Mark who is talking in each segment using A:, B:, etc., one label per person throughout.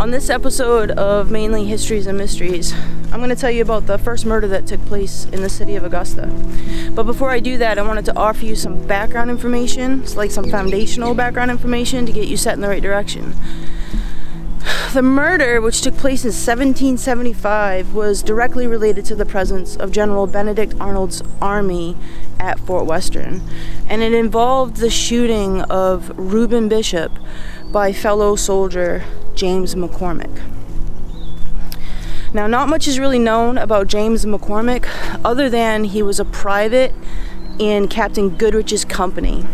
A: On this episode of Mainely Histories and Mysteries, I'm going to tell you about the first murder that took place in the city of Augusta. But before I do that, I wanted to offer you some background information, like some foundational background information to get you set in the right direction. The murder, which took place in 1775, was directly related to the presence of General Benedict Arnold's army at Fort Western, and it involved the shooting of Reuben Bishop by fellow soldier James McCormick. Now, not much is really known about James McCormick other than he was a private in Captain Goodrich's company.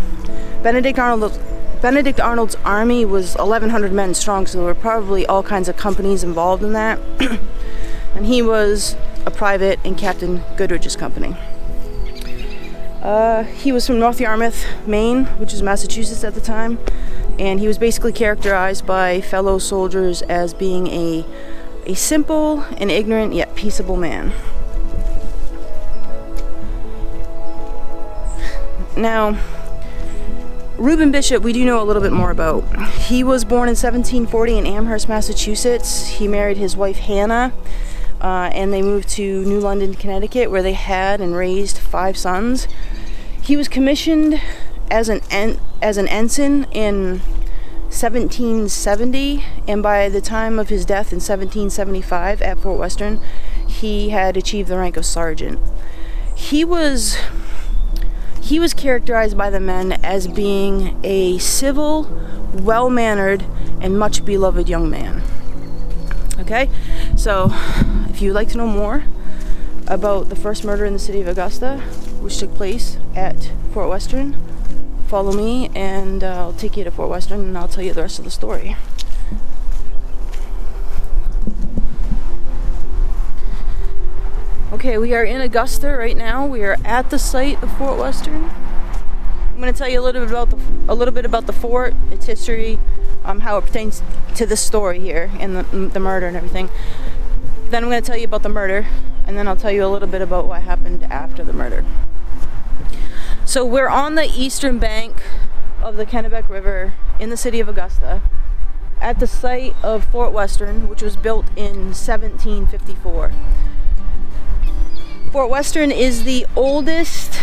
A: Benedict Arnold's army was 1,100 men strong, so there were probably all kinds of companies involved in that. And he was a private in Captain Goodrich's company. He was from North Yarmouth, Maine, which is Massachusetts at the time, and he was basically characterized by fellow soldiers as being a simple and ignorant yet peaceable man. Now, Reuben Bishop, we do know a little bit more about. He was born in 1740 in Amherst, Massachusetts. He married his wife Hannah, and they moved to New London, Connecticut, where they had and raised 5 sons. He was commissioned as an ensign in 1770, and by the time of his death in 1775 at Fort Western, he had achieved the rank of sergeant. He was characterized by the men as being a civil, well-mannered, and much beloved young man. Okay, so if you'd like to know more about the first murder in the city of Augusta, which took place at Fort Western, follow me and I'll take you to Fort Western and I'll tell you the rest of the story. Okay, we are in Augusta right now. We are at the site of Fort Western. I'm going to tell you a little bit about the fort, its history, how it pertains to this story here and the murder and everything. Then I'm going to tell you about the murder, and then I'll tell you a little bit about what happened after the murder. So we're on the eastern bank of the Kennebec River in the city of Augusta at the site of Fort Western, which was built in 1754. Fort Western is the oldest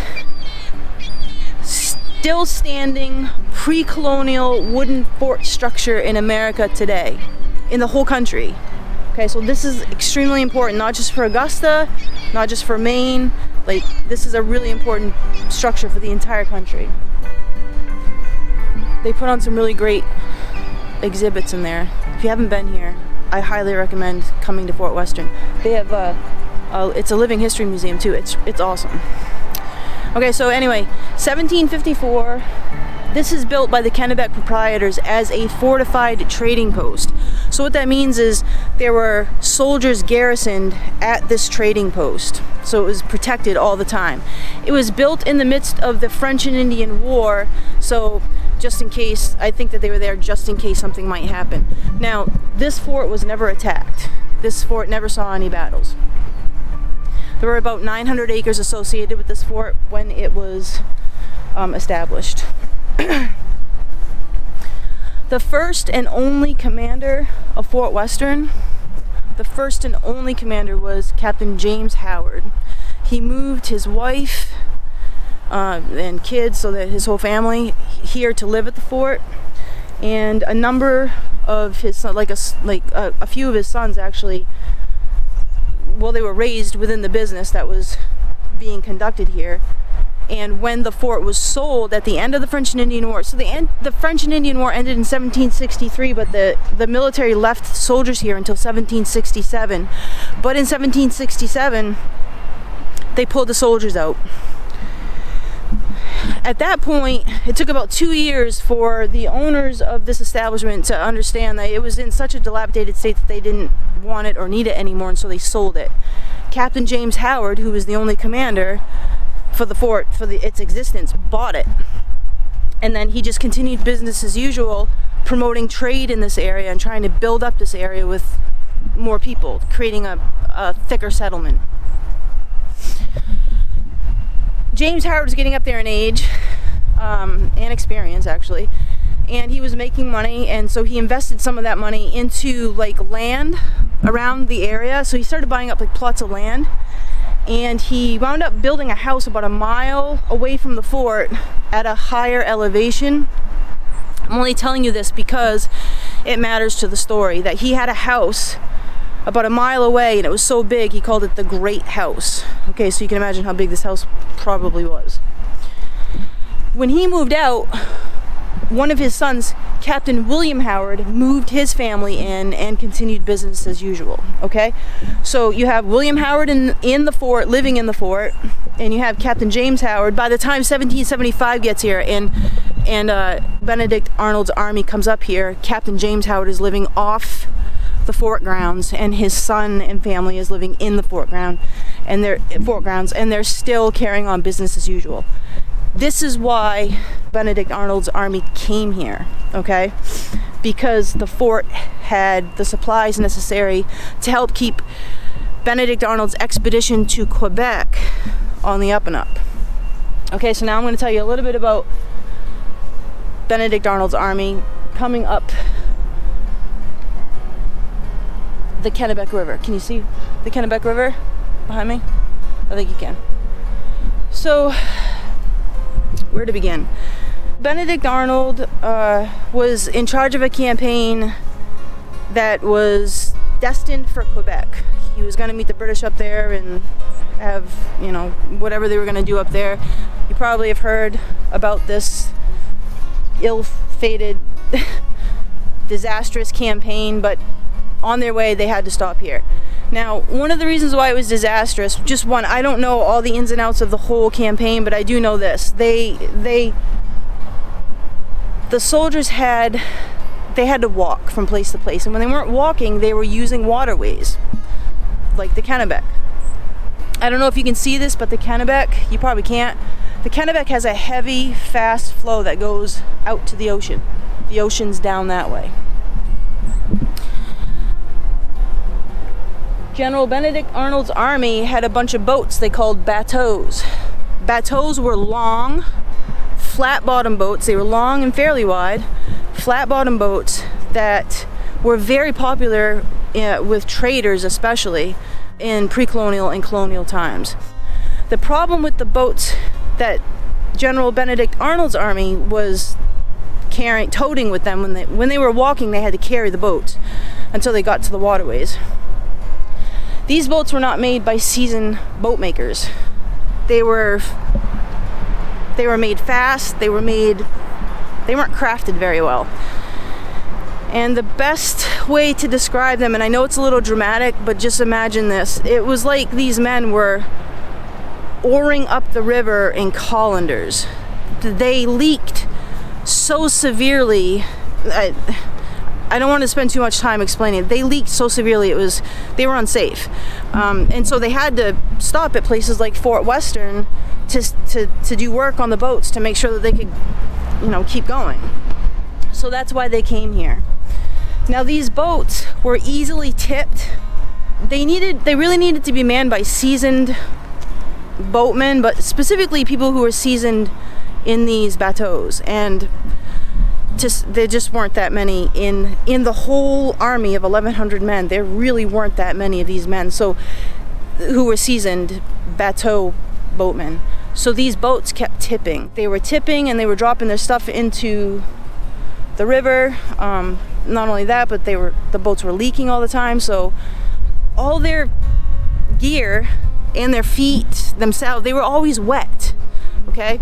A: still standing pre-colonial wooden fort structure in America today, in the whole country. Okay, so this is extremely important, not just for Augusta, not just for Maine. Like, this is a really important structure for the entire country. They put on some really great exhibits in there. If you haven't been here, I highly recommend coming to Fort Western. They have it's a living history museum too. It's awesome. Okay, so anyway, 1754. This is built by the Kennebec proprietors as a fortified trading post. So what that means is there were soldiers garrisoned at this trading post. So it was protected all the time. It was built in the midst of the French and Indian War. So just in case, I think that they were there just in case something might happen. Now, this fort was never attacked. This fort never saw any battles. There were about 900 acres associated with this fort when it was established. The first and only commander of Fort Western, was Captain James Howard. He moved his wife and kids, so that his whole family, here to live at the fort, and a number of his a few of his sons actually. Well, they were raised within the business that was being conducted here. And when the fort was sold at the end of the French and Indian War, so the French and Indian War ended in 1763, but the military left soldiers here until 1767. But in 1767, they pulled the soldiers out. At that point, it took about 2 years for the owners of this establishment to understand that it was in such a dilapidated state that they didn't want it or need it anymore, and so they sold it. Captain James Howard, who was the only commander for the fort, its existence, bought it. And then he just continued business as usual, promoting trade in this area and trying to build up this area with more people, creating a thicker settlement. James Howard was getting up there in age, and experience actually. And he was making money, and so he invested some of that money into like land around the area. So he started buying up like plots of land, and he wound up building a house about a mile away from the fort at a higher elevation. I'm only telling you this because it matters to the story, that he had a house about a mile away, and it was so big he called it the Great House. Okay, so you can imagine how big this house probably was. When he moved out, one of his sons, Captain William Howard, moved his family in and continued business as usual. Okay, so you have William Howard in the fort, living in the fort, and you have Captain James Howard. By the time 1775 gets here and Benedict Arnold's army comes up here, Captain James Howard is living off the fort grounds, and his son and family is living in the fort grounds, and they're still carrying on business as usual. This is why Benedict Arnold's army came here, okay? Because the fort had the supplies necessary to help keep Benedict Arnold's expedition to Quebec on the up and up. Okay, so now I'm going to tell you a little bit about Benedict Arnold's army coming up the Kennebec River. Can you see the Kennebec River behind me? I think you can. So, where to begin? Benedict Arnold was in charge of a campaign that was destined for Quebec. He was going to meet the British up there and have, whatever they were going to do up there. You probably have heard about this ill-fated, disastrous campaign, but on their way they had to stop here. Now, one of the reasons why it was disastrous, just one, I don't know all the ins and outs of the whole campaign, but I do know this. The soldiers had to walk from place to place, and when they weren't walking, they were using waterways, like the Kennebec. I don't know if you can see this, but the Kennebec, you probably can't. The Kennebec has a heavy, fast flow that goes out to the ocean. The ocean's down that way. General Benedict Arnold's army had a bunch of boats they called bateaux. Bateaux were long, flat-bottom boats. They were long and fairly wide, flat-bottom boats that were very popular with traders, especially in pre-colonial and colonial times. The problem with the boats that General Benedict Arnold's army was toting with them, when they were walking, they had to carry the boat until they got to the waterways. These boats were not made by seasoned boat makers. They were made fast. They weren't crafted very well. And the best way to describe them, and I know it's a little dramatic, but just imagine this. It was like these men were oaring up the river in colanders. They leaked so severely. I don't want to spend too much time explaining it. They leaked so severely they were unsafe, and so they had to stop at places like Fort Western to do work on the boats to make sure that they could, keep going. So that's why they came here. Now these boats were easily tipped. They really needed to be manned by seasoned boatmen, but specifically people who were seasoned in these bateaux, and there just weren't that many in the whole army of 1,100 men. There really weren't that many of these men who were seasoned bateau boatmen. So these boats kept tipping. They were tipping, and they were dropping their stuff into the river. Not only that, but the boats were leaking all the time. So all their gear and their feet themselves, they were always wet. Okay.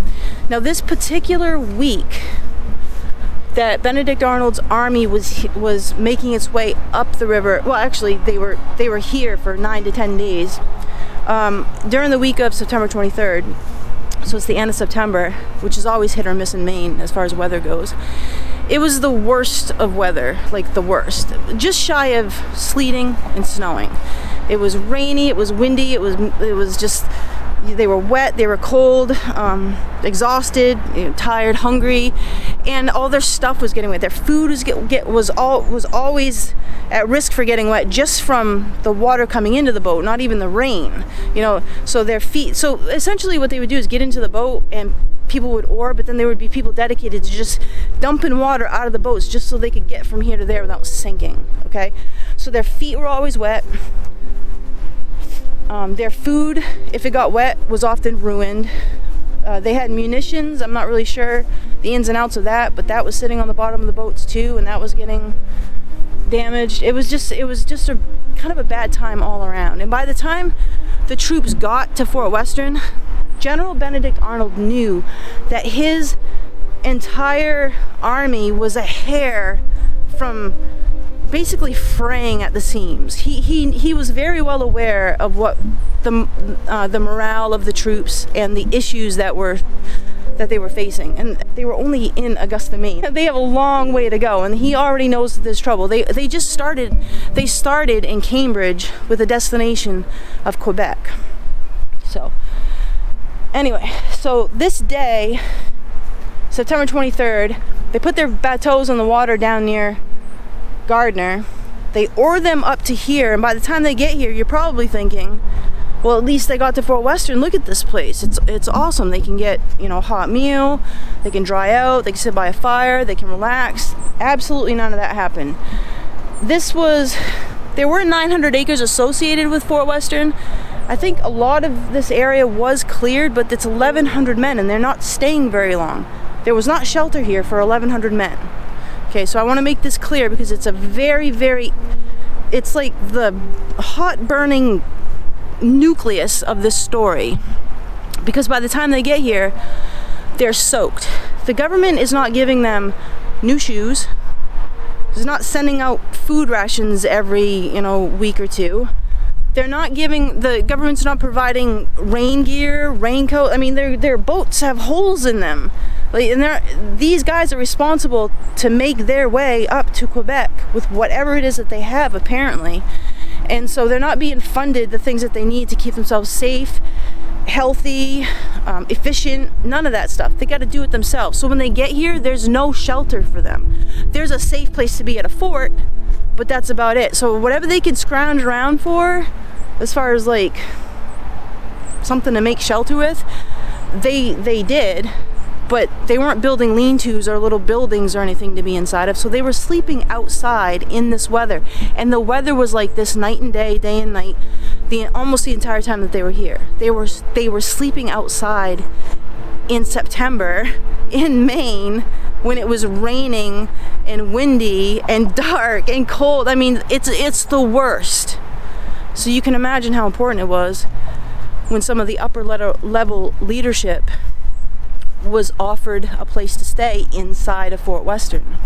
A: Now this particular week that Benedict Arnold's army was making its way up the river. Well, actually, they were here for 9 to 10 days during the week of September 23rd. So it's the end of September, which is always hit or miss in Maine as far as weather goes. It was the worst of weather, like the worst. Just shy of sleeting and snowing. It was rainy. It was windy. It was just. They were wet, they were cold, exhausted, tired, hungry, and all their stuff was getting wet. Their food was always at risk for getting wet just from the water coming into the boat, not even the rain. So their feet. So essentially, what they would do is get into the boat and people would oar, but then there would be people dedicated to just dumping water out of the boats just so they could get from here to there without sinking, okay? So their feet were always wet. Their food, if it got wet, was often ruined. They had munitions. I'm not really sure the ins and outs of that, but that was sitting on the bottom of the boats too, and that was getting damaged. It was just a kind of a bad time all around. And by the time the troops got to Fort Western, General Benedict Arnold knew that his entire army was a hair from basically fraying at the seams. He was very well aware of what the morale of the troops and the issues that they were facing, and they were only in Augusta, Maine. They have a long way to go, and he already knows that there's trouble. They started in Cambridge with a destination of Quebec. So anyway, so this day, September 23rd, they put their bateaux on the water down near Gardner. They oar them up to here, and by the time they get here, you're probably thinking, well, at least they got to Fort Western. Look at this place. It's awesome. They can get, a hot meal. They can dry out. They can sit by a fire. They can relax. Absolutely none of that happened. There were 900 acres associated with Fort Western. I think a lot of this area was cleared, but it's 1,100 men, and they're not staying very long. There was not shelter here for 1,100 men. Okay, so I want to make this clear because it's a very, very, it's like the hot burning nucleus of this story. Because by the time they get here, they're soaked. The government is not giving them new shoes. It's not sending out food rations every, week or two. The government's not providing rain gear, raincoat. I mean, their boats have holes in them. These guys are responsible to make their way up to Quebec with whatever it is that they have, apparently. And so they're not being funded the things that they need to keep themselves safe, healthy, efficient, none of that stuff. They got to do it themselves. So when they get here, there's no shelter for them. There's a safe place to be at a fort, but that's about it. So whatever they can scrounge around for, as far as like something to make shelter with, they did. But they weren't building lean-tos or little buildings or anything to be inside of. So they were sleeping outside in this weather. And the weather was like this night and day and night, almost the entire time that they were here. They were sleeping outside in September in Maine when it was raining and windy and dark and cold. I mean, it's the worst. So you can imagine how important it was when some of the upper level leadership was offered a place to stay inside of Fort Western.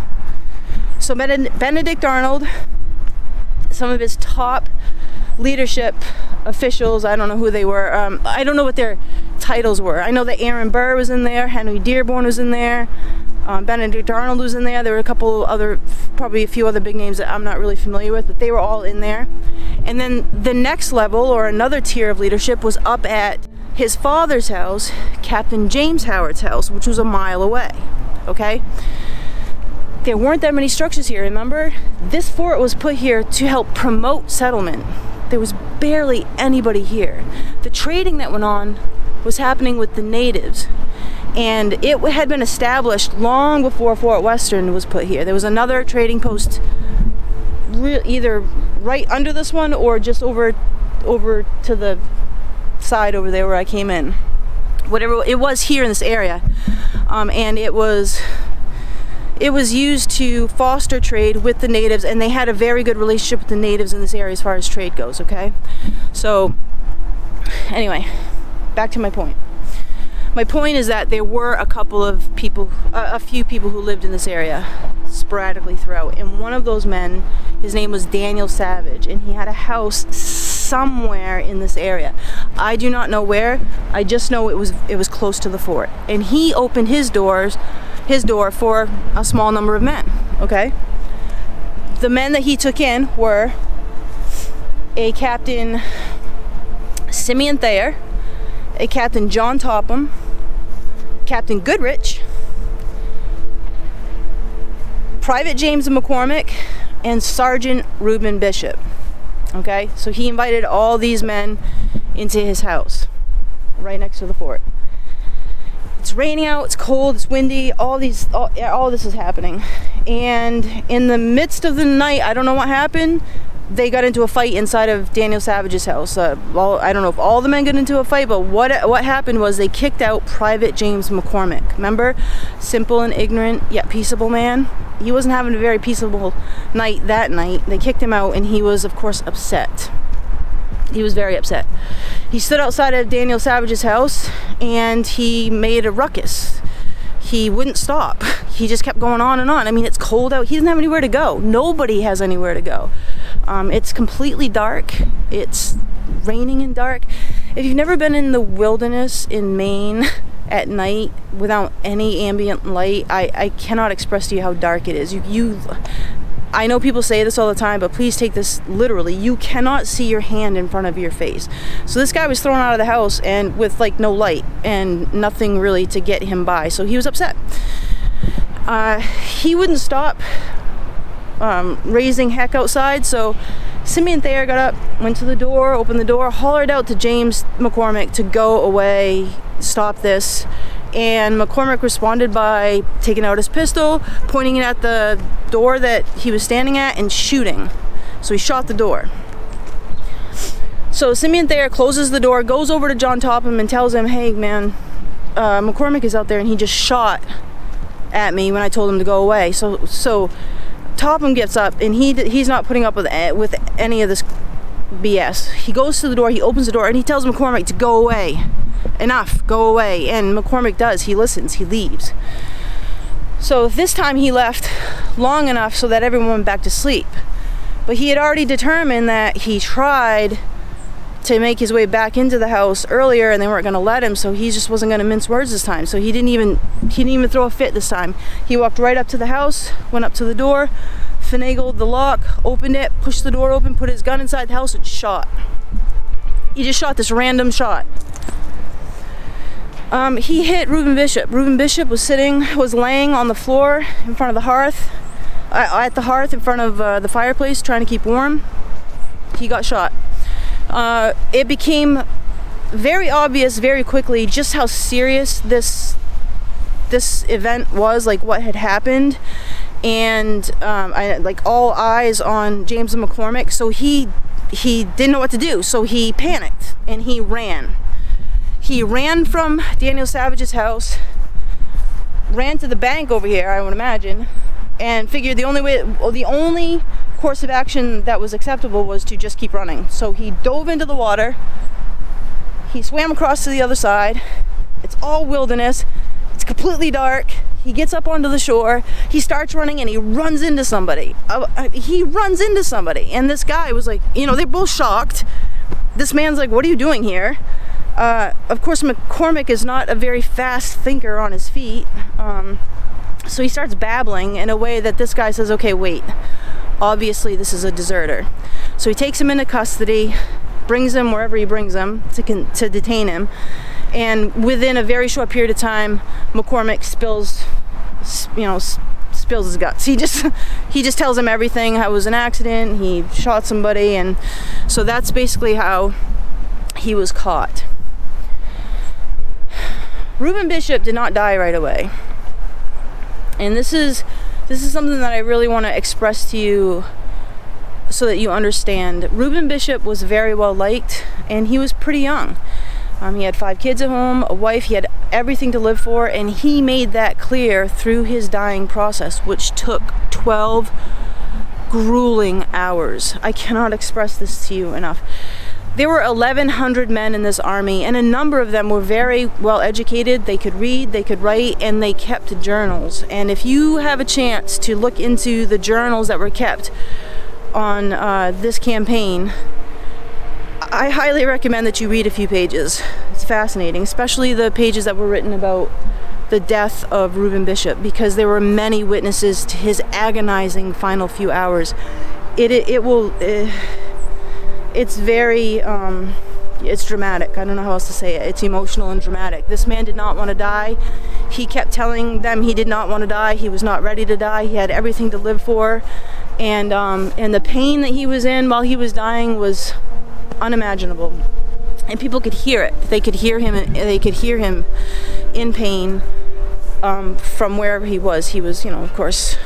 A: So Benedict Arnold, some of his top leadership officials, I don't know who they were, I don't know what their titles were. I know that Aaron Burr was in there, Henry Dearborn was in there, Benedict Arnold was in there. There were a couple other, probably a few other big names that I'm not really familiar with, but they were all in there. And then the next level, or another tier of leadership, was up at his father's house, Captain James Howard's house, which was a mile away, okay? There weren't that many structures here, remember? This fort was put here to help promote settlement. There was barely anybody here. The trading that went on was happening with the natives, and it had been established long before Fort Western was put here. There was another trading post either right under this one or just over to the side over there where I came in. Whatever it was here in this area, and it was used to foster trade with the natives, and they had a very good relationship with the natives in this area as far as trade goes. Okay, so anyway, back to my point. My point is that there were a few people who lived in this area sporadically throughout, and one of those men, his name was Daniel Savage, and he had a house somewhere in this area. I do not know where. I just know it was close to the fort, and he opened his door for a small number of men. Okay, the men that he took in were a Captain Simeon Thayer, a Captain John Topham, Captain Goodrich, Private James McCormick, and Sergeant Reuben Bishop. Okay, so he invited all these men into his house right next to the fort. It's raining out, it's cold, it's windy, all this is happening. And in the midst of the night, I don't know what happened, they got into a fight inside of Daniel Savage's house. I don't know if all the men got into a fight, but what happened was they kicked out Private James McCormick. Remember? Simple and ignorant, yet peaceable man. He wasn't having a very peaceable night that night. They kicked him out, and he was, of course, upset. He was very upset. He stood outside of Daniel Savage's house, and he made a ruckus. He wouldn't stop. He just kept going on and on. I mean, it's cold out. He doesn't have anywhere to go. Nobody has anywhere to go. It's completely dark. It's raining and dark. If you've never been in the wilderness in Maine at night without any ambient light, I cannot express to you how dark it is. I know people say this all the time, but please take this literally. You cannot see your hand in front of your face. So this guy was thrown out of the house and with like no light and nothing really to get him by. So he was upset. He wouldn't stop raising heck outside. So Simeon Thayer got up, went to the door, opened the door, hollered out to James McCormick to go away, stop this. And McCormick responded by taking out his pistol, pointing it at the door that he was standing at, and shooting. So he shot the door. So Simeon Thayer closes the door, goes over to John Topham and tells him, hey man, McCormick is out there and he just shot at me when I told him to go away. So Topham gets up and he's not putting up with any of this BS. He goes to the door, he opens the door, and he tells McCormick to go away. Enough, go away. And McCormick does. He listens, he leaves. So this time he left long enough so that everyone went back to sleep. But he had already determined that he tried to make his way back into the house earlier and they weren't going to let him, so he just wasn't going to mince words this time. So he didn't even throw a fit this time. He walked right up to the house, went up to the door, finagled the lock, opened it, pushed the door open, put his gun inside the house, and shot. He just shot this random shot. He hit Reuben Bishop. Reuben Bishop was laying on the floor in front of the hearth, at the hearth in front of the fireplace, trying to keep warm. He got shot. It became very obvious very quickly just how serious this event was, like what had happened, and all eyes on James McCormick. So he didn't know what to do. So he panicked and he ran. He ran from Daniel Savage's house, ran to the bank over here, I would imagine, and figured the only course of action that was acceptable was to just keep running. So he dove into the water, he swam across to the other side. It's all wilderness, it's completely dark. He gets up onto the shore, he starts running, and he runs into somebody. And this guy was like, they're both shocked. This man's like, what are you doing here? Of course, McCormick is not a very fast thinker on his feet, so he starts babbling in a way that this guy says, okay, wait, obviously this is a deserter. So he takes him into custody, brings him wherever he brings him to detain him, and within a very short period of time, McCormick spills his guts. He just tells him everything, how it was an accident, he shot somebody, and so that's basically how he was caught. Reuben Bishop did not die right away. And this is something that I really want to express to you so that you understand. Reuben Bishop was very well liked, and he was pretty young. He had 5 kids at home, a wife, he had everything to live for, and he made that clear through his dying process, which took 12 grueling hours. I cannot express this to you enough. There were 1,100 men in this army, and a number of them were very well educated. They could read, they could write, and they kept journals. And if you have a chance to look into the journals that were kept on this campaign, I highly recommend that you read a few pages. It's fascinating, especially the pages that were written about the death of Reuben Bishop, because there were many witnesses to his agonizing final few hours. It's very, it's dramatic. I don't know how else to say it. It's emotional and dramatic. This man did not want to die. He kept telling them he did not want to die. He was not ready to die. He had everything to live for. And the pain that he was in while he was dying was unimaginable. And people could hear it. They could hear him in pain from wherever he was. He was, of course,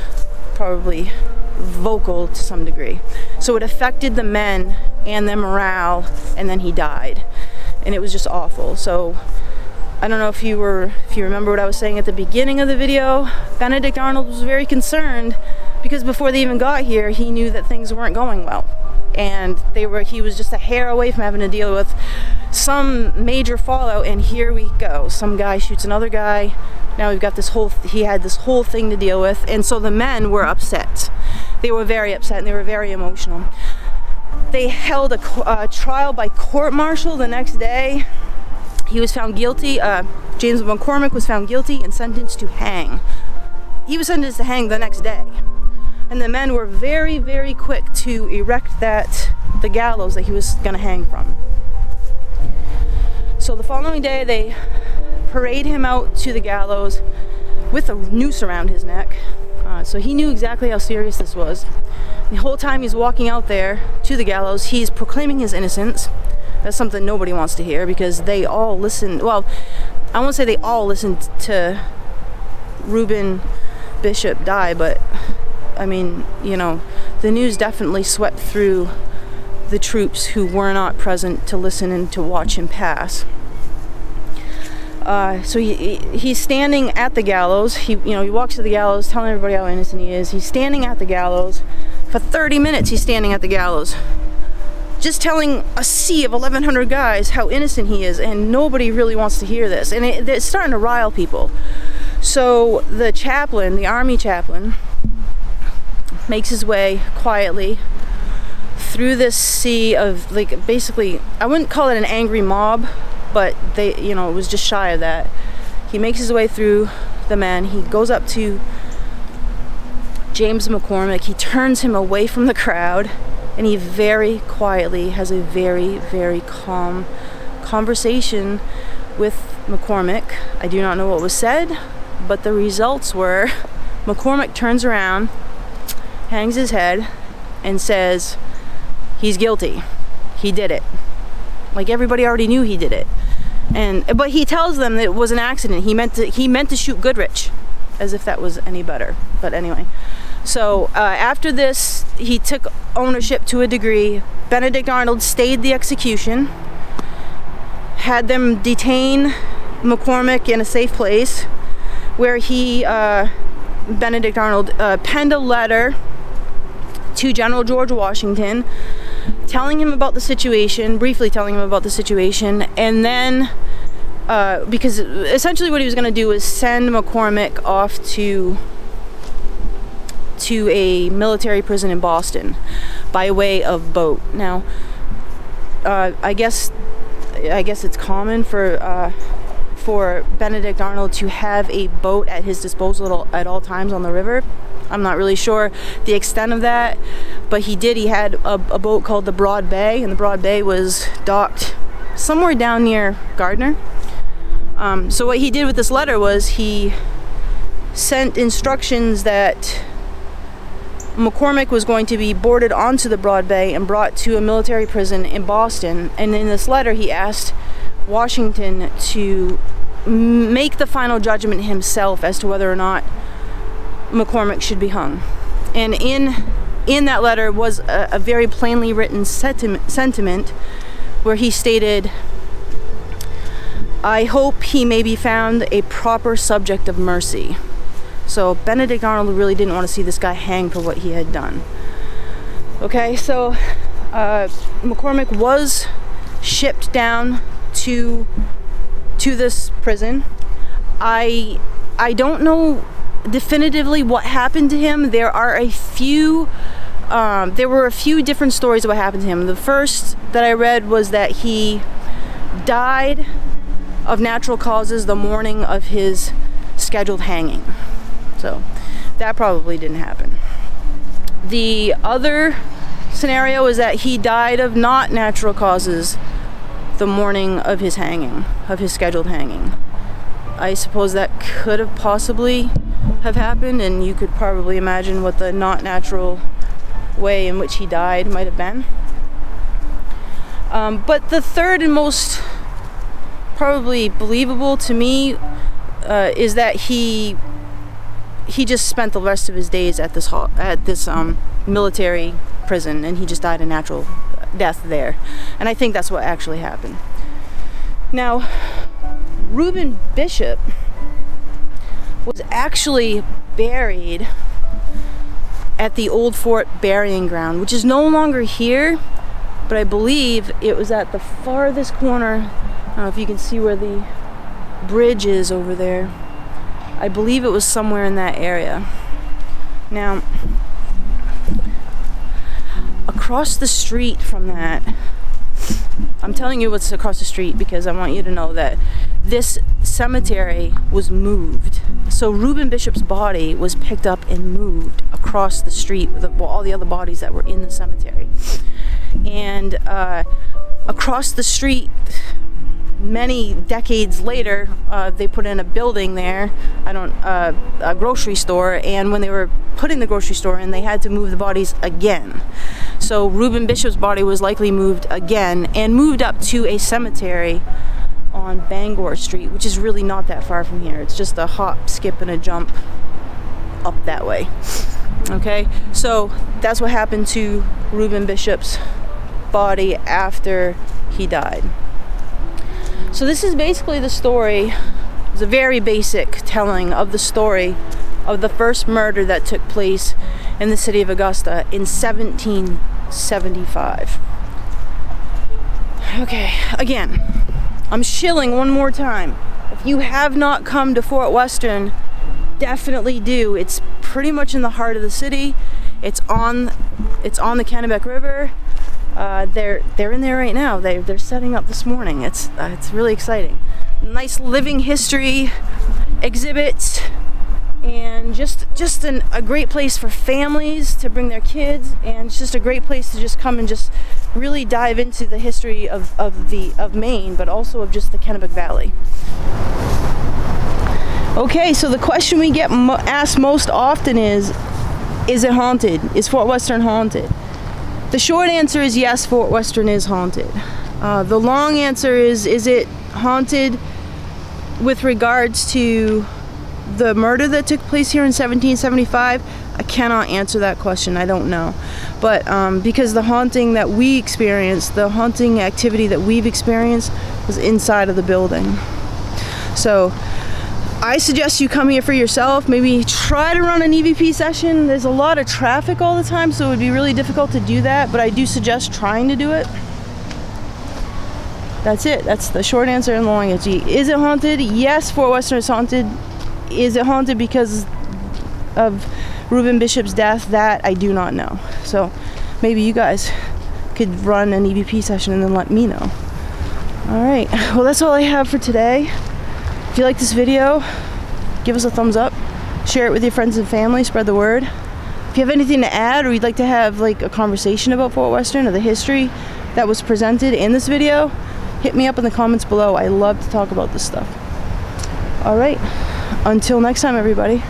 A: probably vocal to some degree. So it affected the men and their morale, and then he died. And it was just awful. So I don't know if you remember what I was saying at the beginning of the video. Benedict Arnold was very concerned because before they even got here, he knew that things weren't going well. And he was just a hair away from having to deal with some major fallout, and here we go. Some guy shoots another guy. Now we've got he had this whole thing to deal with, and so the men were upset. They were very upset, and they were very emotional. They held a trial by court-martial the next day. He was found guilty. James McCormick was found guilty and sentenced to hang. He was sentenced to hang the next day. And the men were very, very quick to erect the gallows that he was going to hang from. So the following day, they parade him out to the gallows with a noose around his neck. So he knew exactly how serious this was. The whole time he's walking out there to the gallows, he's proclaiming his innocence. That's something nobody wants to hear because they all listened. Well, I won't say they all listened to Reuben Bishop die, but I mean, the news definitely swept through the troops who were not present to listen and to watch him pass. So he's standing at the gallows. He walks to the gallows, telling everybody how innocent he is. He's standing at the gallows. For 30 minutes, he's standing at the gallows, just telling a sea of 1,100 guys how innocent he is, and nobody really wants to hear this. And it's starting to rile people. So the chaplain, the army chaplain, makes his way quietly through this sea of, basically, I wouldn't call it an angry mob, but it was just shy of that. He makes his way through the men. He goes up to James McCormick. He turns him away from the crowd, and he very quietly has a very, very calm conversation with McCormick. I do not know what was said, but the results were McCormick turns around, hangs his head, and says he's guilty. He did it. Like everybody already knew he did it. But he tells them that it was an accident. He meant to shoot Goodrich, as if that was any better. But anyway, so after this, he took ownership to a degree. Benedict Arnold stayed the execution, had them detain McCormick in a safe place, where Benedict Arnold penned a letter to General George Washington, telling him about the situation, briefly telling him about the situation, and then because essentially what he was going to do was send McCormick off to a military prison in Boston by way of boat. Now, I guess it's common for Benedict Arnold to have a boat at his disposal at all times on the river. I'm not really sure the extent of that, but he had a boat called the Broad Bay, and the Broad Bay was docked somewhere down near Gardner. So what he did with this letter was he sent instructions that McCormick was going to be boarded onto the Broad Bay and brought to a military prison in Boston. And in this letter, he asked Washington to make the final judgment himself as to whether or not McCormick should be hung. And in that letter was a very plainly written sentiment where he stated, "I hope he may be found a proper subject of mercy." So Benedict Arnold really didn't want to see this guy hang for what he had done. Okay, so McCormick was shipped down to this prison. I don't know definitively what happened to him. There were a few different stories of what happened to him. The first that I read was that he died of natural causes the morning of his scheduled hanging. So that probably didn't happen. The other scenario is that he died of not natural causes the morning of his hanging, of his scheduled hanging. I suppose that could have possibly have happened, and you could probably imagine what the not natural way in which he died might have been. But the third and most probably believable to me is that he just spent the rest of his days at this military prison, and he just died a natural death there. And I think that's what actually happened. Now, Reuben Bishop was actually buried at the old fort burying ground, which is no longer here, but I believe it was at the farthest corner. I don't know if you can see where the bridge is over there. I believe it was somewhere in that area. Now, across the street from that, I'm telling you what's across the street because I want you to know that this cemetery was moved. So Reuben Bishop's body was picked up and moved across the street with all the other bodies that were in the cemetery. And across the street, many decades later, they put in a building there, a grocery store, and when they were putting the grocery store in, they had to move the bodies again. So Reuben Bishop's body was likely moved again and moved up to a cemetery on Bangor Street, which is really not that far from here. It's just a hop, skip, and a jump up that way. Okay, so that's what happened to Reuben Bishop's body after he died. So this is basically the story. It's a very basic telling of the story of the first murder that took place in the city of Augusta in 1775. Okay, again, I'm shilling one more time. If you have not come to Fort Western, definitely do. It's pretty much in the heart of the city. It's on the Kennebec River. They're in there right now. They're setting up this morning. It's really exciting. Nice living history exhibits, and just a great place for families to bring their kids, and it's just a great place to just come and just really dive into the history of Maine, but also of just the Kennebec Valley. Okay, so the question we get asked most often is it haunted? Is Fort Western haunted? The short answer is yes, Fort Western is haunted. The long answer is it haunted with regards to the murder that took place here in 1775? I cannot answer that question. I don't know. But because the haunting that we experienced, the haunting activity that we've experienced was inside of the building. So I suggest you come here for yourself. Maybe try to run an EVP session. There's a lot of traffic all the time, so it would be really difficult to do that, but I do suggest trying to do it. That's it. That's the short answer and the long answer. Is it haunted? Yes, Fort Western is haunted. Is it haunted because of Reuben Bishop's death? That I do not know. So maybe you guys could run an EVP session and then let me know. All right. Well, that's all I have for today. If you like this video, give us a thumbs up, share it with your friends and family, spread the word. If you have anything to add, or you'd like to have like a conversation about Fort Western or the history that was presented in this video, hit me up in the comments below. I love to talk about this stuff. All right, until next time, everybody.